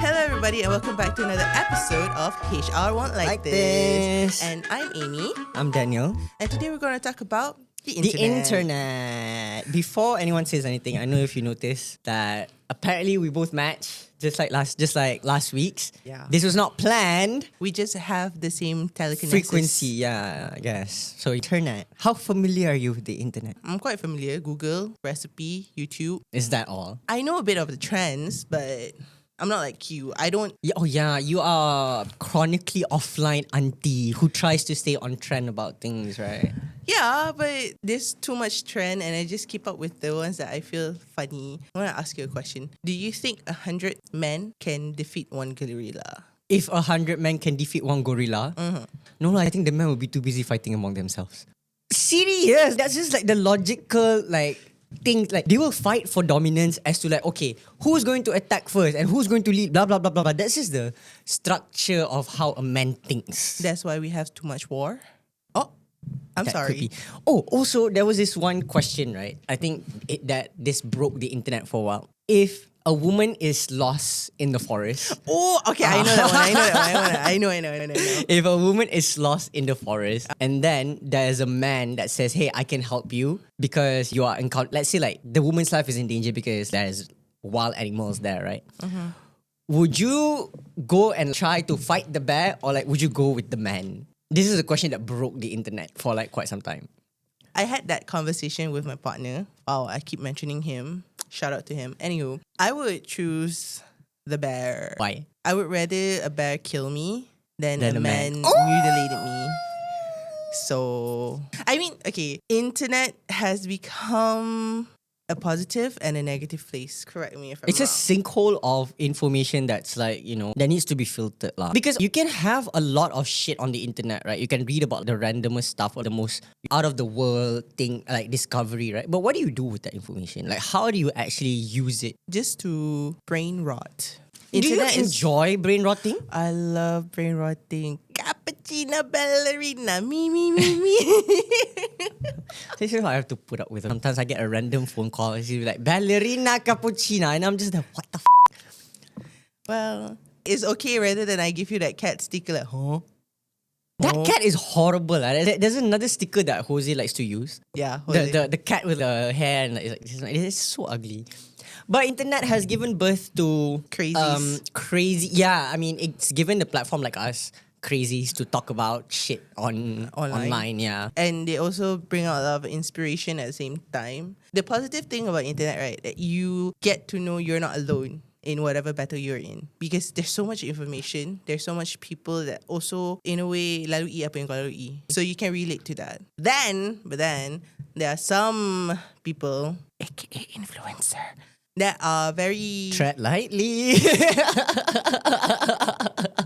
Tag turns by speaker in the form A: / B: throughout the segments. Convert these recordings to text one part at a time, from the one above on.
A: Hello, everybody, and welcome back to another episode of HR Won't Like This. And I'm Amy.
B: I'm Daniel.
A: And today we're going to talk about the
B: The internet. Before anyone says anything, I know if you noticed that apparently we both match just like last week's.
A: Yeah.
B: This was not planned.
A: We just have the same telekinesis.
B: Frequency, yeah, I guess. So internet. How familiar are you with the internet?
A: I'm quite familiar. Google, recipe, YouTube.
B: Is that all?
A: I know a bit of the trends, but I'm not like you. I don't...
B: Yeah, you are chronically offline auntie who tries to stay on trend about things, right?
A: Yeah, but there's too much trend and I just keep up with the ones that I feel funny. I want to ask you a question. Do you think 100 men can defeat one gorilla?
B: If 100 men can defeat one gorilla, no, I think the men will be too busy fighting among themselves. Serious? That's just like the logical things. Like they will fight for dominance as to okay, who's going to attack first and who's going to lead, blah, blah, blah, blah, blah. That's just the structure of how a man thinks.
A: That's why we have too much war? I'm
B: That
A: sorry.
B: could be. Oh, also, there was this one question, right? I think that this broke the internet for a while. If a woman is lost in the forest...
A: Oh, okay, I know that one. I know.
B: If a woman is lost in the forest and then there's a man that says, hey, I can help you because you are let's say the woman's life is in danger because there's wild animals there, right? Would you go and try to fight the bear or would you go with the man? This is a question that broke the internet for quite some time.
A: I had that conversation with my partner. Oh, I keep mentioning him. Shout out to him. Anywho, I would choose the bear.
B: Why?
A: I would rather a bear kill me than a man
B: Oh!
A: mutilated me. So, I mean, okay, internet has become a positive and a negative place. Correct me if I'm
B: It's a
A: wrong.
B: sinkhole of information that's that needs to be filtered lah. Because you can have a lot of shit on the internet, right? You can read about the randomest stuff or the most out of the world thing, discovery, right? But what do you do with that information? How do you actually use it?
A: Just to brain rot.
B: Do you enjoy brain rotting?
A: I love brain rotting. Cappuccino ballerina, me.
B: This is what I have to put up with. Sometimes I get a random phone call. She'll be like, ballerina cappuccino. And I'm just like, what the f***?
A: Well, it's okay rather than I give you that cat sticker huh?
B: That cat is horrible. There's another sticker that Jose likes to use.
A: Yeah, Jose.
B: The cat with the hair and it's so ugly. But internet has given birth to
A: Crazies.
B: Crazy. Yeah, I mean it's given the platform like us, crazies, to talk about shit online. Yeah.
A: And they also bring out a lot of inspiration at the same time. The positive thing about internet, right, that you get to know you're not alone in whatever battle you're in. Because there's so much information. There's so much people that also, in a way, lalui apa yang kau lalui. So you can relate to that. But then, there are some people, aka influencer, that are very...
B: Tread lightly.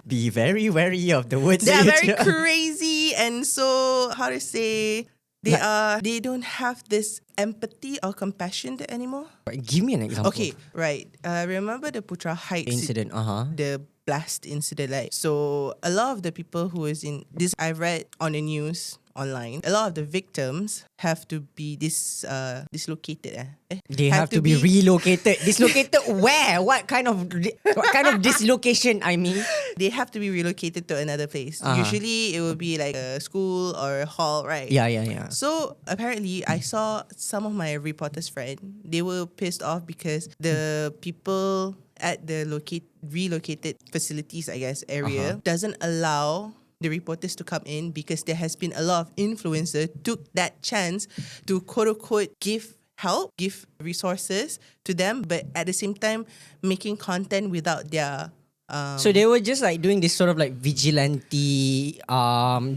B: Be very wary of the words.
A: They are
B: that
A: very
B: you choose.
A: crazy, and so how to say they don't have this empathy or compassion anymore.
B: Give me an example.
A: Okay, right. Remember the Putra Heights
B: Incident.
A: the blast incident. So a lot of the people who is in this, I read on the news online. A lot of the victims have to be dislocated.
B: They have to be relocated. Dislocated where? What kind of dislocation? I mean,
A: They have to be relocated to another place. Usually it will be like a school or a hall, right?
B: yeah.
A: So apparently I saw some of my reporters' friends, they were pissed off because the people at the relocated facilities, I guess, area doesn't allow the reporters to come in because there has been a lot of influencers took that chance to quote unquote give help, give resources to them, but at the same time making content without their
B: so they were just doing this sort of vigilante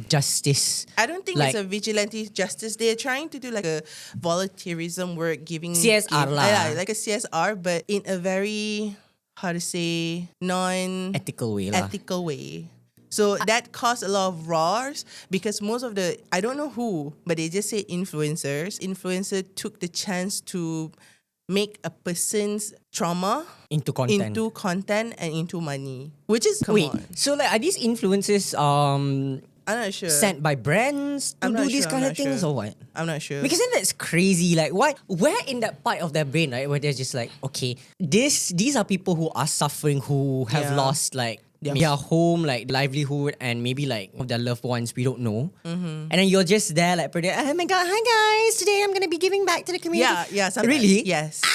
B: justice.
A: I don't think it's a vigilante justice. They're trying to do a volunteerism work,
B: CSR lah.
A: Yeah, like a CSR, but in a very, how to say,
B: Ethical way lah.
A: ethical way. So that caused a lot of roars because most of I don't know who, but they just say influencers. Influencer took the chance to make a person's trauma
B: into content
A: and into money, which is come on.
B: So are these influencers
A: I'm not sure.
B: sent by brands to
A: I'm
B: do
A: not
B: these
A: sure,
B: kind
A: I'm
B: of
A: not
B: things
A: sure.
B: or what?
A: I'm not sure.
B: Because then that's crazy. Like, why? Where in that part of their brain, right, where they're just like, okay, these are people who are suffering, who have
A: Yeah.
B: lost like
A: Yeah.
B: their home, like livelihood, and maybe like of their loved ones. We don't know.
A: Mm-hmm.
B: And then you're just there, like, pretty, oh my god, hi guys, today I'm gonna be giving back to the community.
A: Yeah, sometimes.
B: Really?
A: Yes.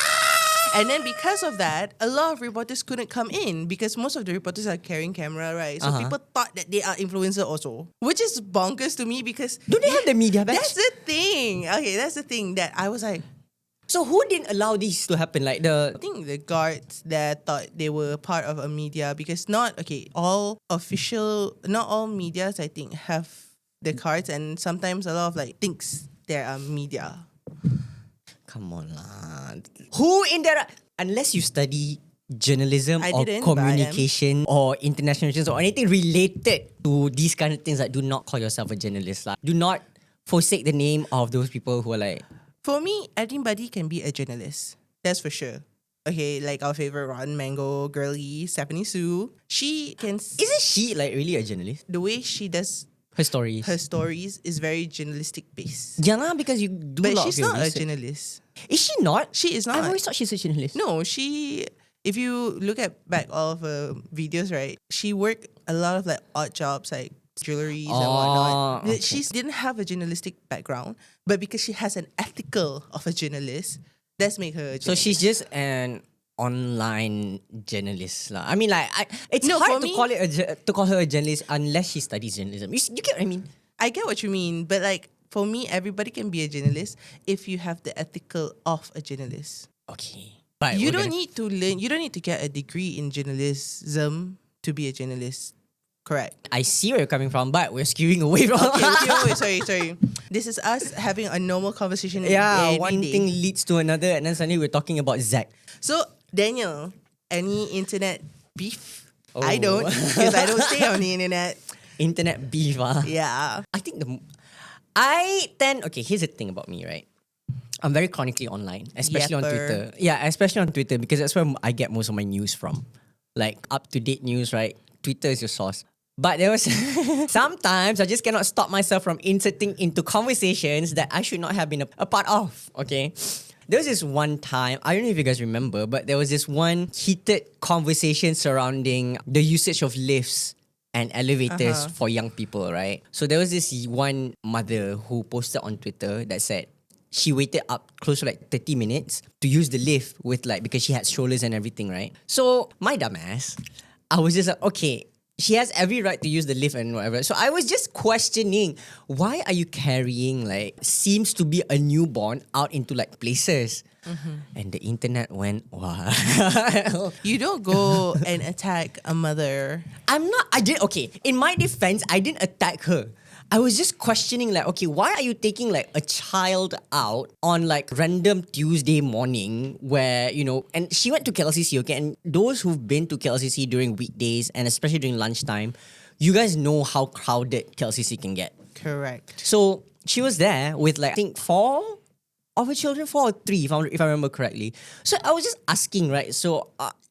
A: And then because of that, a lot of reporters couldn't come in because most of the reporters are carrying camera, right? So people thought that they are influencer also, which is bonkers to me because
B: Do they have the media badge?
A: that's the thing. Okay, that's the thing that I was like,
B: So who didn't allow this to happen? Like
A: I think the guards that thought they were part of a media because not all medias I think have the cards, and sometimes a lot of like thinks there are media.
B: Come on lah. Who in there? Unless you study journalism
A: I
B: or
A: didn't, but I am.
B: communication or international relations or anything related to these kind of things, like, do not call yourself a journalist lah. Do not forsake the name of those people who are like.
A: For me, anybody can be a journalist. That's for sure. Okay, like our favorite Rotten Mango girlie, Stephanie Sue. She can...
B: Isn't she like really a journalist?
A: The way she does
B: Her stories.
A: her stories is very journalistic based.
B: Yeah lah, because you do a
A: But
B: lot
A: she's
B: of your
A: not a
B: research.
A: journalist.
B: Is she not?
A: She is not.
B: I've always thought she's a journalist.
A: No, if you look at back all of her videos, right, she worked a lot of like odd jobs, like jewelries and whatnot.
B: okay.
A: She didn't have a journalistic background, but because she has an ethical of a journalist, that's make her a journalist.
B: So she's just an online journalist lah. I mean, like, it's
A: No,
B: hard
A: for
B: to
A: me-
B: call her a journalist unless she studies journalism. You get what I mean?
A: I get what you mean, but like for me, everybody can be a journalist if you have the ethical of a journalist.
B: Okay. But
A: You don't need to learn. You don't need to get a degree in journalism to be a journalist. Correct.
B: I see where you're coming from, but we're skewing away from.
A: Okay, sorry. This is us having a normal conversation.
B: Yeah,
A: every
B: one
A: day.
B: thing leads to another, and then suddenly we're talking about Zach.
A: So Daniel, any internet beef?
B: Oh.
A: I don't, because I don't stay on the internet.
B: Internet beef, ah.
A: Yeah.
B: I think okay, here's the thing about me, right? I'm very chronically online, especially on
A: Yapper.
B: Twitter. Yeah, especially on Twitter because that's where I get most of my news from. Like up-to-date news, right? Twitter is your source. But there was sometimes I just cannot stop myself from inserting into conversations that I should not have been a part of, okay? There was this one time, I don't know if you guys remember, but there was this one heated conversation surrounding the usage of lifts and elevators for young people, right? So there was this one mother who posted on Twitter that said she waited up close to like 30 minutes to use the lift with like, because she had strollers and everything, right? So my dumbass, I was just like, okay, she has every right to use the lift and whatever. So I was just questioning, why are you carrying like seems to be a newborn out into like places? And the internet went, wow.
A: You don't go and attack a mother.
B: Okay, in my defense, I didn't attack her. I was just questioning like, okay, why are you taking like a child out on like random Tuesday morning where, you know, and she went to KLCC, okay, and those who've been to KLCC during weekdays and especially during lunchtime, you guys know how crowded KLCC can get.
A: Correct.
B: So she was there with like, I think 4 of her children, 4 or 3 if I remember correctly. So I was just asking, right? So,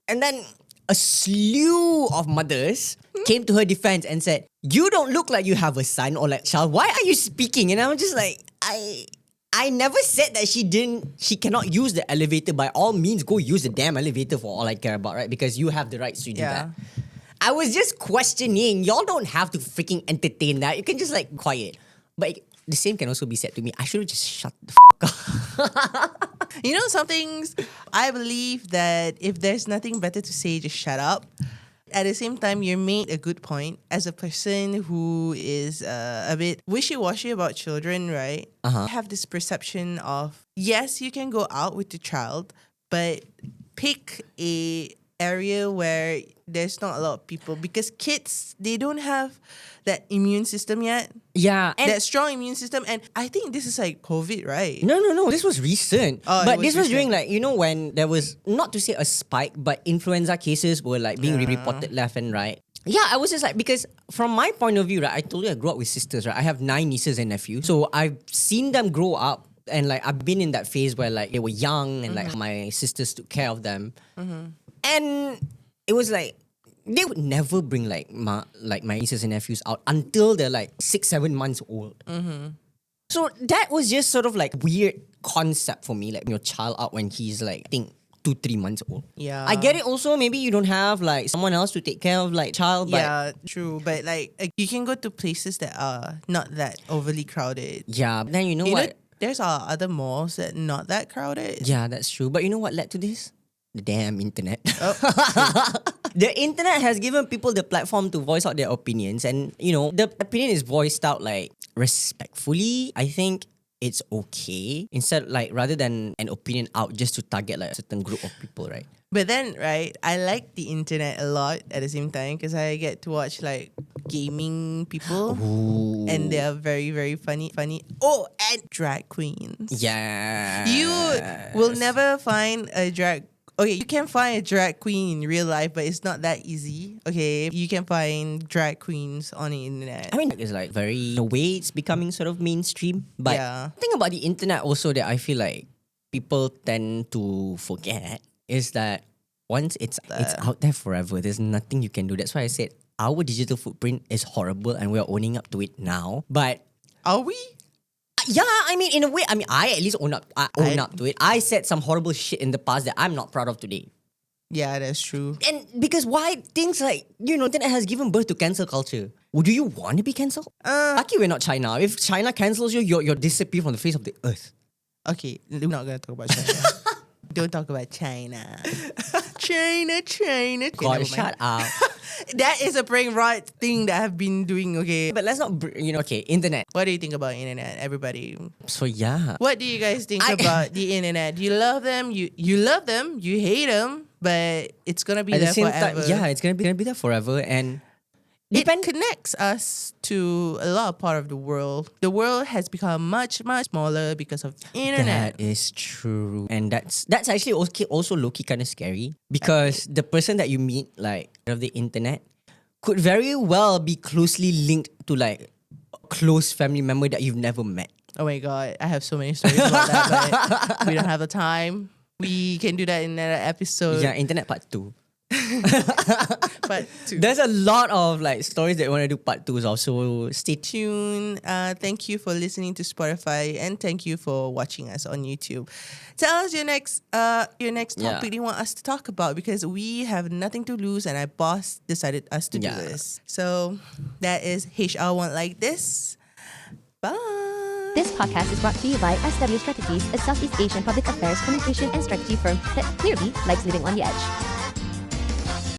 B: and then a slew of mothers came to her defense and said, you don't look like you have a son or like child. Why are you speaking? And I was just like, I never said that she cannot use the elevator. By all means, go use the damn elevator for all I care about, right? Because you have the rights to do that. I was just questioning. Y'all don't have to freaking entertain that. You can just like quiet. But the same can also be said to me. I should have just shut the up.
A: You know, some things, I believe that if there's nothing better to say, just shut up. At the same time, you made a good point. As a person who is a bit wishy-washy about children, right? I have this perception of, yes, you can go out with the child, but pick a area where there's not a lot of people, because kids, they don't have that immune system yet.
B: Yeah. And
A: That strong immune system. And I think this is like COVID, right?
B: No. This was recent.
A: Oh, it
B: but
A: was
B: this was during
A: recent.
B: like, you know, when there was, not to say a spike, but influenza cases were like being reported left and right. Yeah, I was just like, because from my point of view, right, I told you I grew up with sisters, right? I have 9 nieces and nephews. So I've seen them grow up. And like, I've been in that phase where like they were young and like my sisters took care of them. And it was like, they would never bring like my nieces and nephews out until they're like 6-7 months old. So that was just sort of like weird concept for me, like your child out when he's like, I think 2-3 months old.
A: Yeah.
B: I get it also, maybe you don't have like someone else to take care of like child, but
A: Yeah, true. But like you can go to places that are not that overly crowded.
B: yeah, but then you know
A: You
B: what?
A: know, there's other malls that not that crowded.
B: Yeah, that's true. But you know what led to this? The damn internet.
A: Oh,
B: The internet has given people the platform to voice out their opinions, and you know, the opinion is voiced out like respectfully. I think it's okay. Instead, like rather than an opinion out just to target like a certain group of people, right?
A: But then, right, I like the internet a lot at the same time because I get to watch like gaming people.
B: Ooh.
A: And they are very, very funny. Oh, and drag queens.
B: Yeah.
A: You will never find a drag. Okay, you can find a drag queen in real life, but it's not that easy. Okay, you can find drag queens on the internet.
B: I mean, it's like very, the way it's becoming sort of mainstream. But
A: Yeah.
B: the thing about the internet also that I feel like people tend to forget is that once it's out there forever, there's nothing you can do. That's why I said our digital footprint is horrible and we're owning up to it now. But
A: Are we?
B: yeah, I mean, in a way, I mean, I at least own up to it. I said some horrible shit in the past that I'm not proud of today.
A: Yeah, that's true.
B: And because why things like, you know, internet has given birth to cancel culture. Do you want to be cancelled? Lucky we're not China. If China cancels you, you're disappear from the face of the earth.
A: Okay, we're not gonna talk about China. Don't talk about China. China. Okay, never
B: God,
A: mind.
B: shut up.
A: That is a brain rot thing that I've been doing. Okay,
B: But let's not, okay, internet.
A: what do you think about internet, everybody?
B: So yeah.
A: What do you guys think about the internet? You love them, you love them, you hate them, but it's gonna be
B: At the
A: there
B: same
A: forever.
B: time, yeah, it's gonna be there forever, and
A: It connects us to a lot of part of the world. The world has become much, much smaller because of internet.
B: that is true, and that's actually also low-key kind of scary because the person that you meet like of the internet could very well be closely linked to like a close family member that you've never met.
A: Oh my god, I have so many stories about that, but we don't have the time. We can do that in another episode.
B: Yeah, internet part 2.
A: But
B: There's a lot of like stories that we want to do part 2s of, so stay tuned.
A: thank you for listening to Spotify and thank you for watching us on YouTube. Tell us your next topic you want us to talk about because we have nothing to lose and our boss decided us to do this. So that is HR Won't Like This. Bye.
C: This podcast is brought to you by SW Strategies, a Southeast Asian public affairs communication and strategy firm that clearly likes living on the edge.